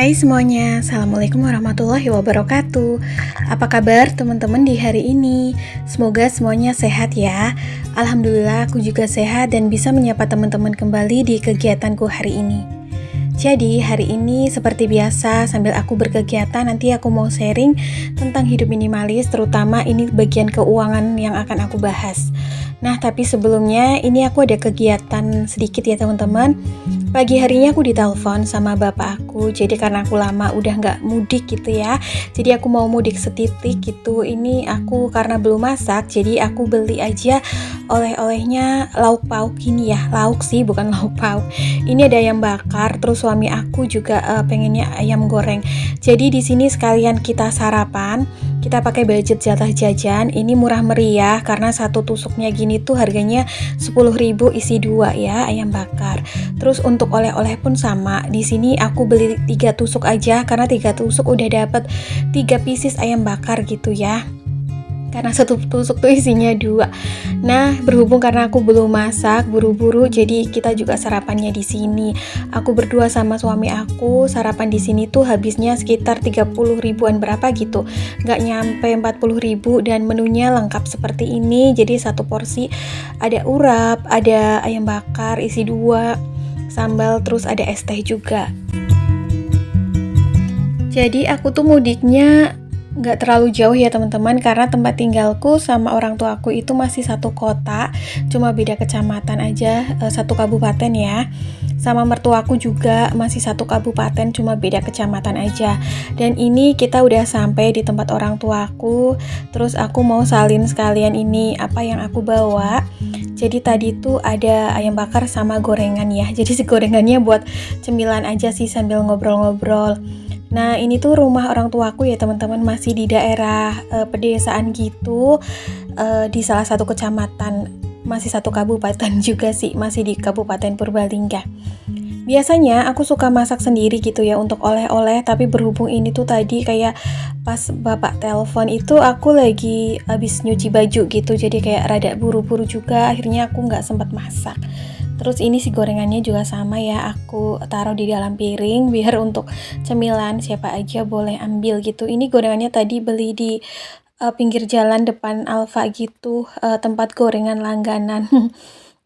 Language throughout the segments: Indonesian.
Hai semuanya, Assalamualaikum warahmatullahi wabarakatuh. Apa kabar teman-teman di hari ini? Semoga semuanya sehat ya. Alhamdulillah aku juga sehat dan bisa menyapa teman-teman kembali di kegiatanku hari ini. Jadi hari ini seperti biasa sambil aku berkegiatan nanti aku mau sharing tentang hidup minimalis, terutama ini bagian keuangan yang akan aku bahas. Nah tapi sebelumnya ini aku ada kegiatan sedikit ya teman-teman. Pagi harinya aku ditelepon sama bapak aku, jadi karena aku lama udah nggak mudik gitu ya, jadi aku mau mudik setitik gitu. Ini aku karena belum masak, jadi aku beli aja oleh-olehnya lauk pauk ini ya, lauk sih bukan lauk pauk. Ini ada ayam bakar, terus suami aku juga pengennya ayam goreng. Jadi di sini sekalian kita sarapan. Kita pakai budget jatah jajan, ini murah meriah karena satu tusuknya gini tuh harganya 10.000 isi 2 ya ayam bakar. Terus untuk oleh-oleh pun sama. Di sini aku beli 3 tusuk aja karena 3 tusuk udah dapat 3 pieces ayam bakar gitu ya. Karena satu tusuk tuh isinya 2. Nah, berhubung karena aku belum masak, buru-buru, jadi kita juga sarapannya di sini. Aku berdua sama suami aku sarapan di sini tuh habisnya sekitar 30 ribuan berapa gitu. Nggak nyampe 40 ribu dan menunya lengkap seperti ini. Jadi satu porsi ada urap, ada ayam bakar isi 2, sambal, terus ada es teh juga. Jadi aku tuh mudiknya nggak terlalu jauh ya teman-teman, karena tempat tinggalku sama orang tuaku itu masih satu kota, cuma beda kecamatan aja, satu kabupaten ya. Sama mertuaku juga masih satu kabupaten, cuma beda kecamatan aja. Dan ini kita udah sampai di tempat orang tuaku. Terus aku mau salin sekalian ini apa yang aku bawa. Jadi tadi tuh ada ayam bakar sama gorengan ya. Jadi si gorengannya buat cemilan aja sih sambil ngobrol-ngobrol. Nah ini tuh rumah orang tuaku ya teman-teman, masih di daerah pedesaan gitu, di salah satu kecamatan, masih satu kabupaten juga sih, masih di Kabupaten Purbalingga. Biasanya aku suka masak sendiri gitu ya untuk oleh-oleh, tapi berhubung ini tuh tadi kayak pas bapak telepon itu aku lagi habis nyuci baju gitu, jadi kayak rada buru-buru juga, akhirnya aku nggak sempat masak. Terus ini si gorengannya juga sama ya, aku taruh di dalam piring biar untuk cemilan siapa aja boleh ambil gitu. Ini gorengannya tadi beli di pinggir jalan depan Alfa gitu, tempat gorengan langganan.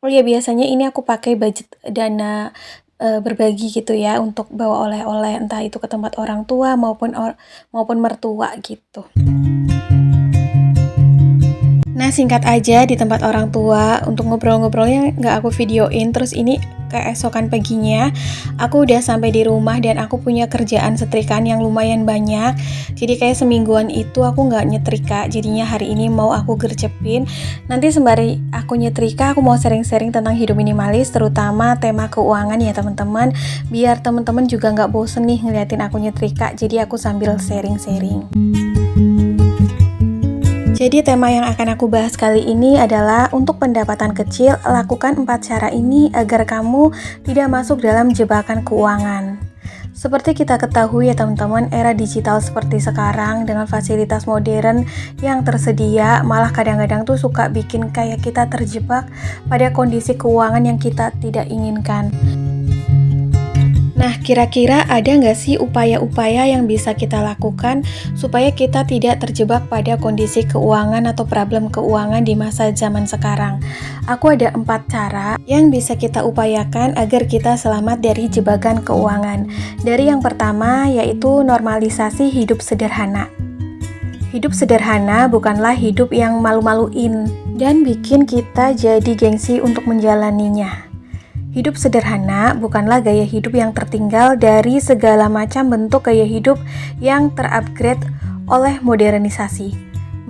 Oh ya biasanya ini aku pakai budget dana berbagi gitu ya untuk bawa oleh-oleh entah itu ke tempat orang tua maupun mertua gitu. Nah singkat aja di tempat orang tua untuk ngobrol-ngobrolnya nggak aku videoin. Terus ini keesokan paginya aku udah sampai di rumah dan aku punya kerjaan setrikaan yang lumayan banyak. Jadi kayak semingguan itu aku nggak nyetrika, jadinya hari ini mau aku gercepin. Nanti sembari aku nyetrika aku mau sharing-sharing tentang hidup minimalis, terutama tema keuangan ya teman-teman, biar teman-teman juga nggak bosen nih ngeliatin aku nyetrika. Jadi aku sambil sharing-sharing. Jadi tema yang akan aku bahas kali ini adalah untuk pendapatan kecil, lakukan 4 cara ini agar kamu tidak masuk dalam jebakan keuangan. Seperti kita ketahui ya teman-teman, era digital seperti sekarang dengan fasilitas modern yang tersedia, malah kadang-kadang tuh suka bikin kayak kita terjebak pada kondisi keuangan yang kita tidak inginkan. Nah, kira-kira ada nggak sih upaya-upaya yang bisa kita lakukan supaya kita tidak terjebak pada kondisi keuangan atau problem keuangan di masa zaman sekarang? Aku ada 4 cara yang bisa kita upayakan agar kita selamat dari jebakan keuangan. Dari yang pertama yaitu normalisasi hidup sederhana. Hidup sederhana bukanlah hidup yang malu-maluin dan bikin kita jadi gengsi untuk menjalaninya. Hidup sederhana bukanlah gaya hidup yang tertinggal dari segala macam bentuk gaya hidup yang terupgrade oleh modernisasi.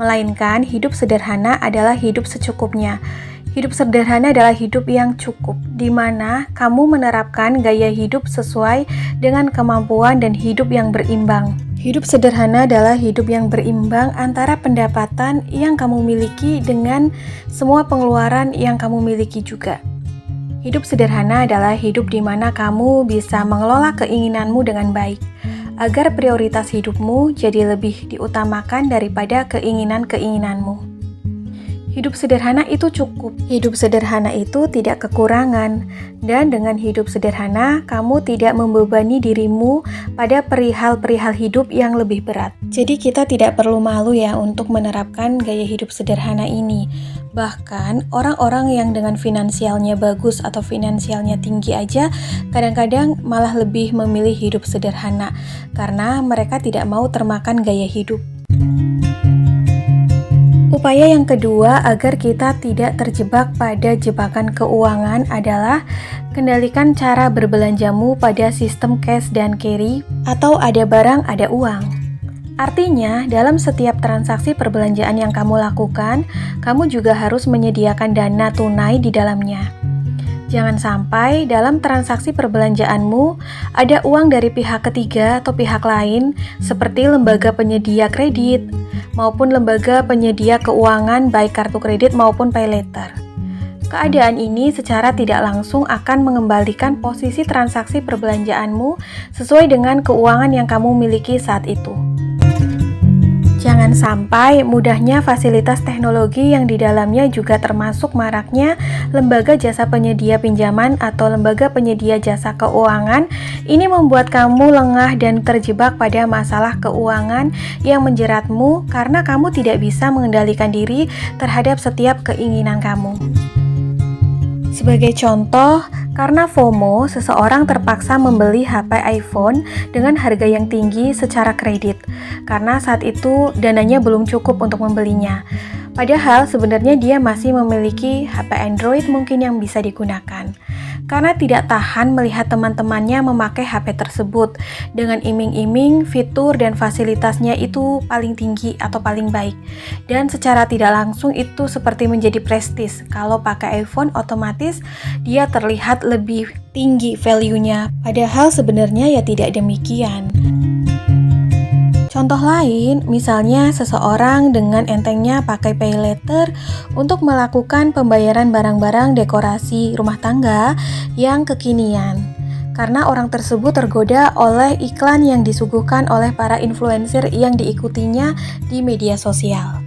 Melainkan hidup sederhana adalah hidup secukupnya. Hidup sederhana adalah hidup yang cukup, di mana kamu menerapkan gaya hidup sesuai dengan kemampuan dan hidup yang berimbang. Hidup sederhana adalah hidup yang berimbang antara pendapatan yang kamu miliki dengan semua pengeluaran yang kamu miliki juga. Hidup sederhana adalah hidup di mana kamu bisa mengelola keinginanmu dengan baik, agar prioritas hidupmu jadi lebih diutamakan daripada keinginan-keinginanmu. Hidup sederhana itu cukup. Hidup sederhana itu tidak kekurangan. Dan dengan hidup sederhana, kamu tidak membebani dirimu pada perihal-perihal hidup yang lebih berat. Jadi kita tidak perlu malu ya untuk menerapkan gaya hidup sederhana ini. Bahkan orang-orang yang dengan finansialnya bagus atau finansialnya tinggi aja kadang-kadang malah lebih memilih hidup sederhana karena mereka tidak mau termakan gaya hidup. Upaya yang kedua agar kita tidak terjebak pada jebakan keuangan adalah kendalikan cara berbelanjamu pada sistem cash dan carry atau ada barang ada uang. Artinya, dalam setiap transaksi perbelanjaan yang kamu lakukan, kamu juga harus menyediakan dana tunai di dalamnya. Jangan sampai dalam transaksi perbelanjaanmu ada uang dari pihak ketiga atau pihak lain seperti lembaga penyedia kredit maupun lembaga penyedia keuangan baik kartu kredit maupun paylater. Keadaan ini secara tidak langsung akan mengembalikan posisi transaksi perbelanjaanmu sesuai dengan keuangan yang kamu miliki saat itu. Jangan sampai mudahnya fasilitas teknologi yang di dalamnya juga termasuk maraknya lembaga jasa penyedia pinjaman atau lembaga penyedia jasa keuangan ini membuat kamu lengah dan terjebak pada masalah keuangan yang menjeratmu karena kamu tidak bisa mengendalikan diri terhadap setiap keinginan kamu. Sebagai contoh, karena FOMO, seseorang terpaksa membeli HP iPhone dengan harga yang tinggi secara kredit, karena saat itu dananya belum cukup untuk membelinya. Padahal sebenarnya dia masih memiliki HP Android mungkin yang bisa digunakan. Karena tidak tahan melihat teman-temannya memakai HP tersebut dengan iming-iming fitur dan fasilitasnya itu paling tinggi atau paling baik. Dan secara tidak langsung itu seperti menjadi prestis. Kalau pakai iPhone otomatis dia terlihat lebih tinggi value-nya. Padahal sebenarnya ya tidak demikian. Contoh lain, misalnya seseorang dengan entengnya pakai paylater untuk melakukan pembayaran barang-barang dekorasi rumah tangga yang kekinian. Karena orang tersebut tergoda oleh iklan yang disuguhkan oleh para influencer yang diikutinya di media sosial.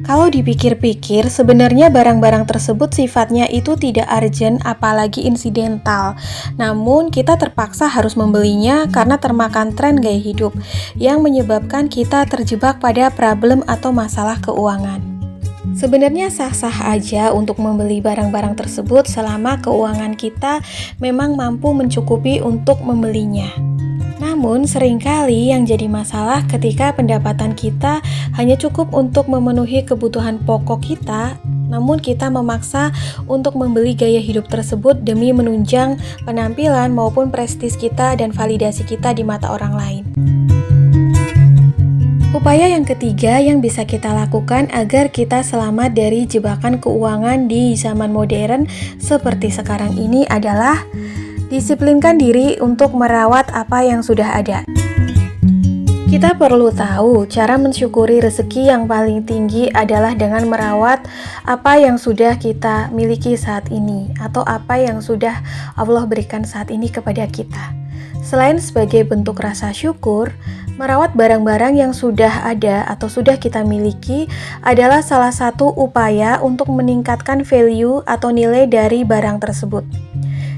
Kalau dipikir-pikir, sebenarnya barang-barang tersebut sifatnya itu tidak urgent apalagi insidental. Namun, kita terpaksa harus membelinya karena termakan tren gaya hidup yang menyebabkan kita terjebak pada problem atau masalah keuangan. Sebenarnya sah-sah aja untuk membeli barang-barang tersebut selama keuangan kita memang mampu mencukupi untuk membelinya. Namun, seringkali yang jadi masalah ketika pendapatan kita hanya cukup untuk memenuhi kebutuhan pokok kita, namun kita memaksa untuk membeli gaya hidup tersebut demi menunjang penampilan maupun prestis kita dan validasi kita di mata orang lain. Upaya yang ketiga yang bisa kita lakukan agar kita selamat dari jebakan keuangan di zaman modern seperti sekarang ini adalah disiplinkan diri untuk merawat apa yang sudah ada. Kita perlu tahu cara mensyukuri rezeki yang paling tinggi adalah dengan merawat apa yang sudah kita miliki saat ini atau apa yang sudah Allah berikan saat ini kepada kita. Selain sebagai bentuk rasa syukur, merawat barang-barang yang sudah ada atau sudah kita miliki adalah salah satu upaya untuk meningkatkan value atau nilai dari barang tersebut.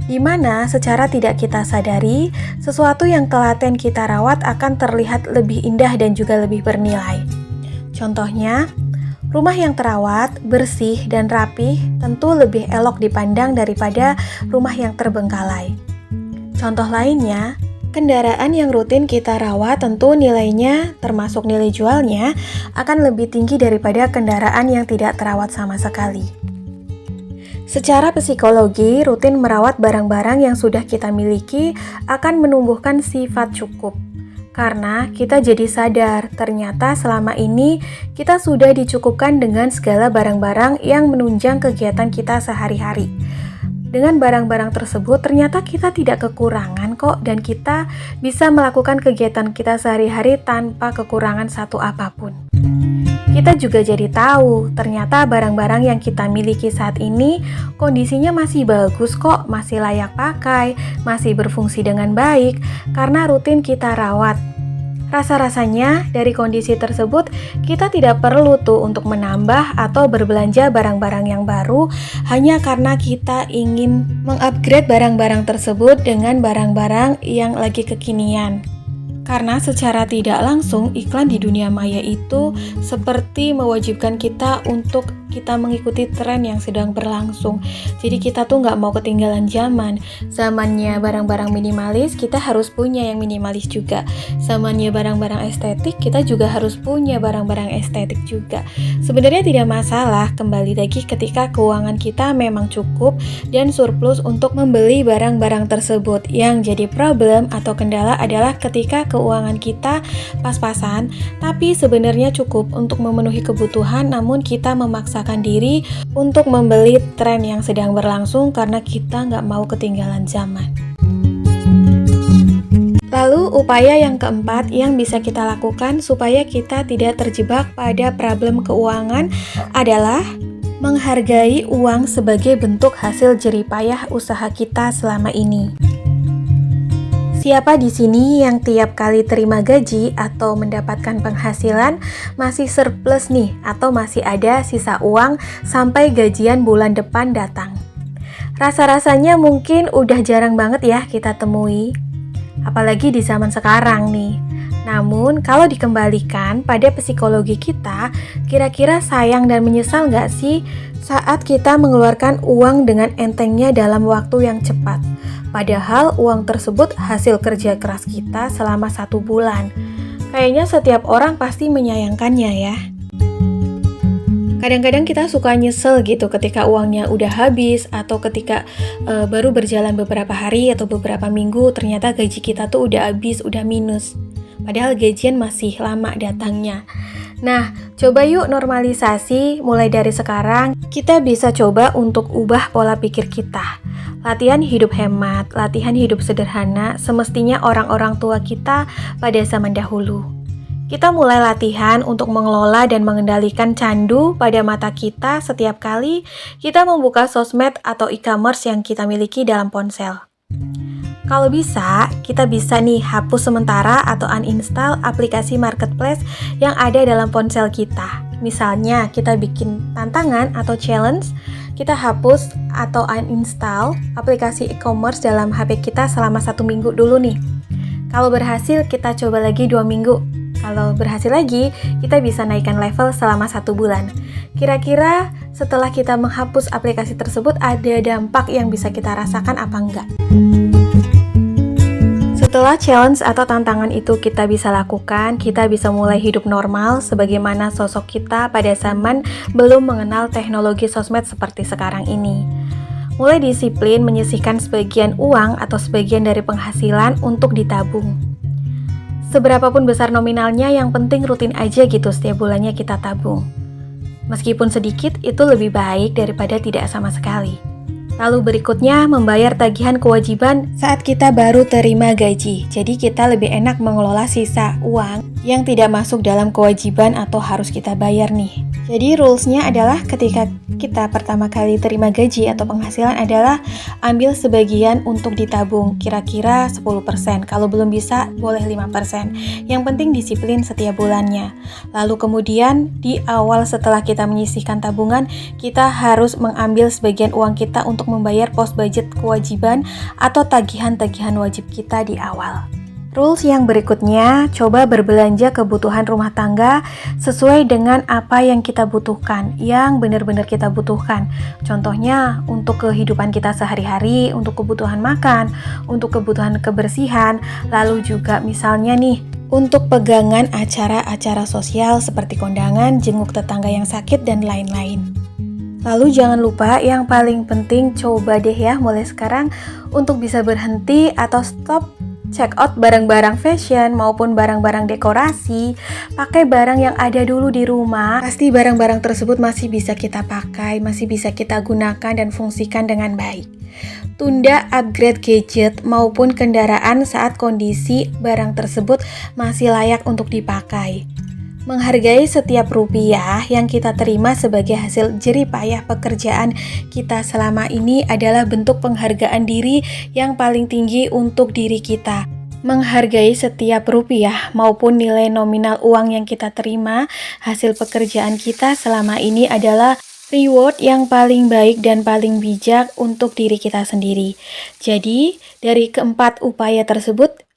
Di mana secara tidak kita sadari, sesuatu yang telaten kita rawat akan terlihat lebih indah dan juga lebih bernilai. Contohnya, rumah yang terawat, bersih, dan rapih tentu lebih elok dipandang daripada rumah yang terbengkalai. Contoh lainnya, kendaraan yang rutin kita rawat tentu nilainya, termasuk nilai jualnya, akan lebih tinggi daripada kendaraan yang tidak terawat sama sekali. Secara psikologi, rutin merawat barang-barang yang sudah kita miliki akan menumbuhkan sifat cukup. Karena kita jadi sadar, ternyata selama ini kita sudah dicukupkan dengan segala barang-barang yang menunjang kegiatan kita sehari-hari. Dengan barang-barang tersebut, ternyata kita tidak kekurangan kok dan kita bisa melakukan kegiatan kita sehari-hari tanpa kekurangan satu apapun. Kita juga jadi tahu, ternyata barang-barang yang kita miliki saat ini kondisinya masih bagus kok, masih layak pakai, masih berfungsi dengan baik, karena rutin kita rawat. Rasa-rasanya dari kondisi tersebut kita tidak perlu tuh untuk menambah atau berbelanja barang-barang yang baru hanya karena kita ingin mengupgrade barang-barang tersebut dengan barang-barang yang lagi kekinian. Karena secara tidak langsung iklan di dunia maya itu seperti mewajibkan kita untuk kita mengikuti tren yang sedang berlangsung. Jadi kita tuh nggak mau ketinggalan zaman. Zamannya barang-barang minimalis, kita harus punya yang minimalis juga. Zamannya barang-barang estetik, kita juga harus punya barang-barang estetik juga. Sebenarnya tidak masalah, kembali lagi ketika keuangan kita memang cukup dan surplus untuk membeli barang-barang tersebut. Yang jadi problem atau kendala adalah ketika keuangan kita pas-pasan, tapi sebenarnya cukup untuk memenuhi kebutuhan, namun kita memaksakan diri untuk membeli tren yang sedang berlangsung karena kita nggak mau ketinggalan zaman. Lalu upaya yang keempat yang bisa kita lakukan supaya kita tidak terjebak pada problem keuangan adalah menghargai uang sebagai bentuk hasil jeripayah usaha kita selama ini. Siapa di sini yang tiap kali terima gaji atau mendapatkan penghasilan masih surplus nih atau masih ada sisa uang sampai gajian bulan depan datang? Rasa-rasanya mungkin udah jarang banget ya kita temui, apalagi di zaman sekarang nih. Namun kalau dikembalikan pada psikologi kita, kira-kira sayang dan menyesal nggak sih saat kita mengeluarkan uang dengan entengnya dalam waktu yang cepat? Padahal uang tersebut hasil kerja keras kita selama 1 bulan. Kayaknya setiap orang pasti menyayangkannya ya. Kadang-kadang kita suka nyesel gitu ketika uangnya udah habis atau ketika baru berjalan beberapa hari atau beberapa minggu ternyata gaji kita tuh udah habis, udah minus. Padahal gajian masih lama datangnya. Nah, coba yuk normalisasi mulai dari sekarang. Kita bisa coba untuk ubah pola pikir kita. Latihan hidup hemat, latihan hidup sederhana, semestinya orang-orang tua kita pada zaman dahulu. Kita mulai latihan untuk mengelola dan mengendalikan candu pada mata kita setiap kali kita membuka sosmed atau e-commerce yang kita miliki dalam ponsel. Kalau bisa, kita bisa nih hapus sementara atau uninstall aplikasi marketplace yang ada dalam ponsel kita. Misalnya, kita bikin tantangan atau challenge, kita hapus atau uninstall aplikasi e-commerce dalam HP kita selama 1 minggu dulu nih. Kalau berhasil, kita coba lagi 2 minggu. Kalau berhasil lagi, kita bisa naikkan level selama 1 bulan. Kira-kira setelah kita menghapus aplikasi tersebut, ada dampak yang bisa kita rasakan apa enggak? Setelah challenge atau tantangan itu kita bisa lakukan, kita bisa mulai hidup normal sebagaimana sosok kita pada zaman belum mengenal teknologi sosmed seperti sekarang ini. Mulai disiplin menyisihkan sebagian uang atau sebagian dari penghasilan untuk ditabung. Seberapapun besar nominalnya, yang penting rutin aja gitu setiap bulannya kita tabung. Meskipun sedikit, itu lebih baik daripada tidak sama sekali. Lalu berikutnya, membayar tagihan kewajiban saat kita baru terima gaji. Jadi kita lebih enak mengelola sisa uang yang tidak masuk dalam kewajiban atau harus kita bayar nih. Jadi rules-nya adalah ketika kita pertama kali terima gaji atau penghasilan adalah ambil sebagian untuk ditabung, kira-kira 10%. Kalau belum bisa, boleh 5%. Yang penting disiplin setiap bulannya. Lalu kemudian di awal setelah kita menyisihkan tabungan, kita harus mengambil sebagian uang kita untuk membayar pos budget kewajiban atau tagihan-tagihan wajib kita di awal. Rules yang berikutnya, coba berbelanja kebutuhan rumah tangga sesuai dengan apa yang kita butuhkan, yang benar-benar kita butuhkan. Contohnya, untuk kehidupan kita sehari-hari, untuk kebutuhan makan, untuk kebutuhan kebersihan, lalu juga misalnya nih, untuk pegangan acara-acara sosial seperti kondangan, jenguk tetangga yang sakit, dan lain-lain. Lalu jangan lupa yang paling penting, coba deh ya mulai sekarang untuk bisa berhenti atau stop check out barang-barang fashion maupun barang-barang dekorasi. Pakai barang yang ada dulu di rumah. Pasti barang-barang tersebut masih bisa kita pakai, masih bisa kita gunakan dan fungsikan dengan baik. Tunda upgrade gadget maupun kendaraan saat kondisi barang tersebut masih layak untuk dipakai. Menghargai setiap rupiah yang kita terima sebagai hasil jeripayah pekerjaan kita selama ini adalah bentuk penghargaan diri yang paling tinggi untuk diri kita. Menghargai setiap rupiah maupun nilai nominal uang yang kita terima hasil pekerjaan kita selama ini adalah reward yang paling baik dan paling bijak untuk diri kita sendiri. Jadi, dari keempat upaya tersebut,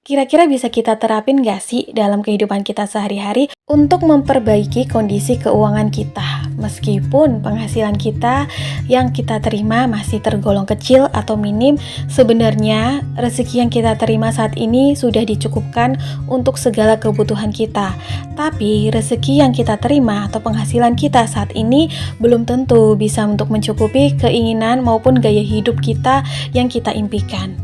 kira-kira bisa kita terapin nggak sih dalam kehidupan kita sehari-hari untuk memperbaiki kondisi keuangan kita? Meskipun penghasilan kita yang kita terima masih tergolong kecil atau minim, sebenarnya rezeki yang kita terima saat ini sudah dicukupkan untuk segala kebutuhan kita. Tapi rezeki yang kita terima atau penghasilan kita saat ini belum tentu bisa untuk mencukupi keinginan maupun gaya hidup kita yang kita impikan.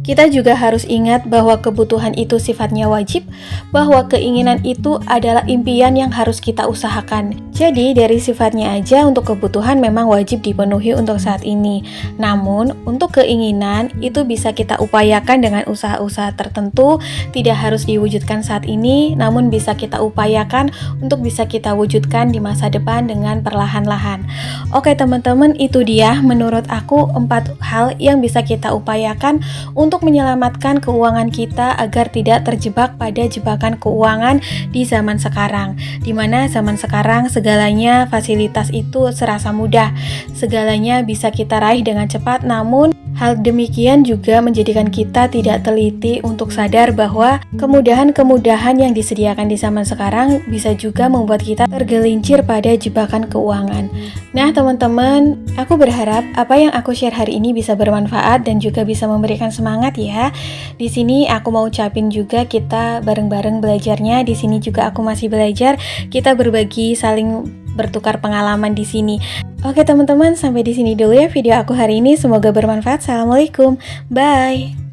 Kita juga harus ingat bahwa kebutuhan itu sifatnya wajib, bahwa keinginan itu adalah impian yang harus kita usahakan. Jadi dari sifatnya aja untuk kebutuhan memang wajib dipenuhi untuk saat ini. Namun untuk keinginan itu bisa kita upayakan dengan usaha-usaha tertentu, tidak harus diwujudkan saat ini, namun bisa kita upayakan untuk bisa kita wujudkan di masa depan dengan perlahan-lahan. Oke teman-teman, itu dia menurut aku 4 hal yang bisa kita upayakan untuk menyelamatkan keuangan kita agar tidak terjebak pada jebakan keuangan di zaman sekarang, di mana zaman sekarang segalanya fasilitas itu serasa mudah, segalanya bisa kita raih dengan cepat, namun hal demikian juga menjadikan kita tidak teliti untuk sadar bahwa kemudahan-kemudahan yang disediakan di zaman sekarang bisa juga membuat kita tergelincir pada jebakan keuangan. Nah teman-teman, aku berharap apa yang aku share hari ini bisa bermanfaat dan juga bisa memberikan semangat ya. Di sini aku mau ucapin juga kita bareng-bareng belajarnya. Di sini juga aku masih belajar. Kita berbagi, saling bertukar pengalaman di sini. Oke teman-teman, sampai di sini dulu ya video aku hari ini. Semoga bermanfaat. Assalamualaikum. Bye.